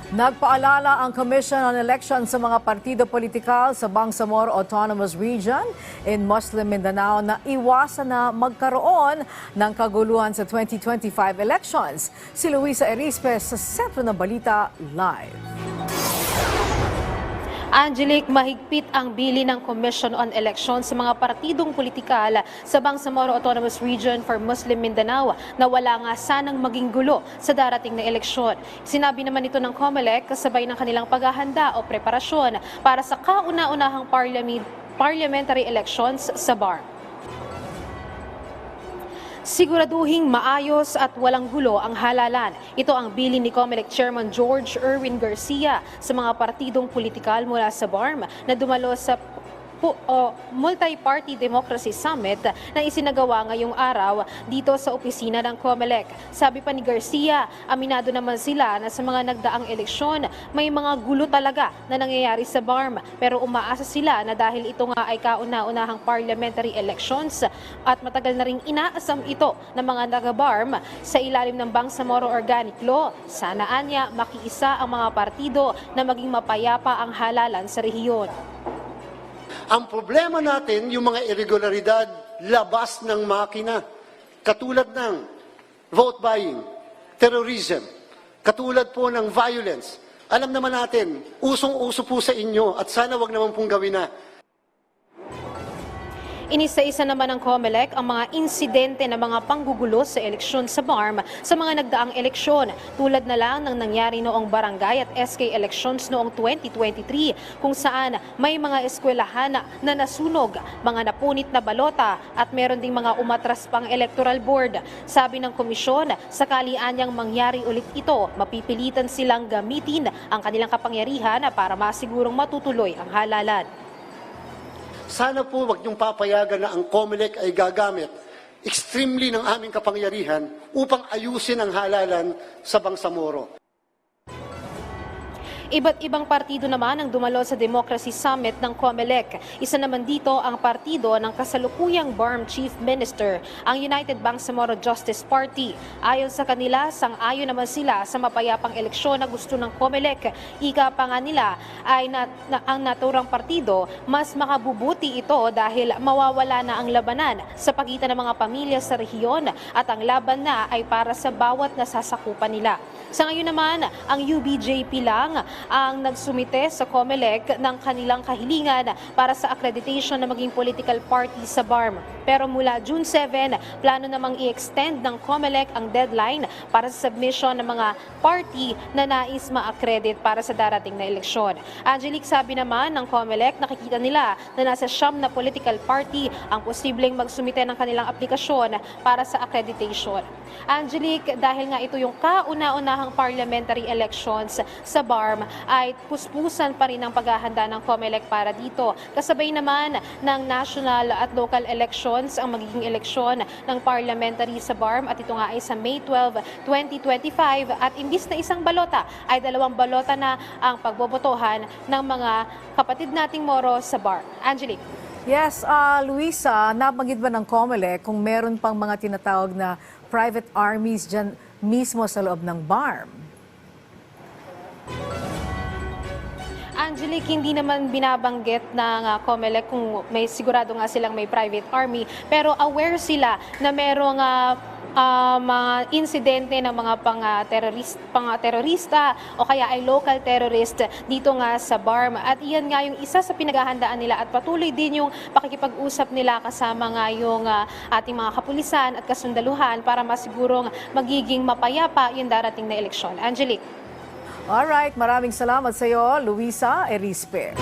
Nagpaalala ang Commission on Elections sa mga partido politikal sa Bangsamoro Autonomous Region in Muslim Mindanao na iwasan na magkaroon ng kaguluhan sa 2025 elections. Si Luisa Erispe sa Sentro ng Balita Live. Angelique, mahigpit ang bili ng Commission on Elections sa mga partidong politikal sa Bangsamoro Autonomous Region for Muslim Mindanao na wala nga sanang maging gulo sa darating na eleksyon. Sinabi naman ito ng COMELEC kasabay ng kanilang paghahanda o preparasyon para sa kauna-unahang parliamentary elections sa BARM. Siguraduhing maayos at walang gulo ang halalan. Ito ang bilin ni COMELEC Chairman George Erwin Garcia sa mga partidong politikal mula sa BARM na dumalo sa Multi-Party Democracy Summit na isinagawa ngayong araw dito sa opisina ng COMELEC. Sabi pa ni Garcia, aminado naman sila na sa mga nagdaang eleksyon may mga gulo talaga na nangyayari sa BARM, pero umaasa sila na dahil ito nga ay kauna-unahang parliamentary elections at matagal na ring inaasam ito ng mga taga-BARM sa ilalim ng Bangsamoro Organic Law, sana anya makiisa ang mga partido na maging mapayapa ang halalan sa rehiyon. Ang problema natin, yung mga irregularidad labas ng makina, katulad ng vote buying, terrorism, katulad po ng violence. Alam naman natin, usong-uso po sa inyo at sana wag naman pong gawin na. Inisa-isa naman ng COMELEC ang mga insidente na mga panggugulo sa eleksyon sa BARM sa mga nagdaang eleksyon, tulad na lang ng nangyari noong barangay at SK elections noong 2023 kung saan may mga eskwelahan na nasunog, mga napunit na balota at meron ding mga umatras pang electoral board. Sabi ng komisyon, sakali anyang mangyari ulit ito, mapipilitan silang gamitin ang kanilang kapangyarihan para masigurong matutuloy ang halalan. Sana po wag niyong papayagan na ang COMELEC ay gagamit extremely ng aming kapangyarihan upang ayusin ang halalan sa Bangsamoro. Iba't ibang partido naman ang dumalo sa Democracy Summit ng COMELEC. Isa naman dito ang partido ng kasalukuyang BARM Chief Minister, ang United Bangsamoro Justice Party. Ayon sa kanila, sang-ayon naman sila sa mapayapang eleksyon na gusto ng COMELEC. Ika pa nga nila ay ang naturang partido, mas makabubuti ito dahil mawawala na ang labanan sa pagitan ng mga pamilya sa rehiyon at ang laban na ay para sa bawat nasasakupan nila. Sa ngayon naman, ang UBJP lang ang nagsumite sa COMELEC ng kanilang kahilingan para sa accreditation na maging political party sa BARM. Pero mula June 7, plano namang i-extend ng COMELEC ang deadline para sa submission ng mga party na nais ma-accredit para sa darating na eleksyon. Angelique, sabi naman ng COMELEC, nakikita nila na nasa 9 na political party ang posibleng magsumite ng kanilang aplikasyon para sa accreditation. Angelique, dahil nga ito yung kauna-unahang parliamentary elections sa BARM, ay puspusan pa rin ang paghahanda ng COMELEC para dito. Kasabay naman ng national at local elections ang magiging eleksyon ng parliamentary sa BARM at ito nga ay sa May 12, 2025 at imbis na isang balota ay 2 balota na ang pagbobotohan ng mga kapatid nating Moro sa BARM. Angelique. Yes, Luisa, nabanggit ba ng COMELEC kung meron pang mga tinatawag na private armies dyan mismo sa loob ng BARM? Angelique, hindi naman binabanggit ng COMELEC kung may sigurado nga silang may private army, pero aware sila na merong mga insidente ng mga pang-terorista o kaya ay local terrorist dito nga sa BARM. At iyan nga yung isa sa pinaghahandaan nila at patuloy din yung pakikipag-usap nila kasama nga yung ating mga kapulisan at kasundaluhan para masigurong magiging mapayapa yung darating na eleksyon. Angelique. Alright, maraming salamat sa iyo, Luisa Erispe.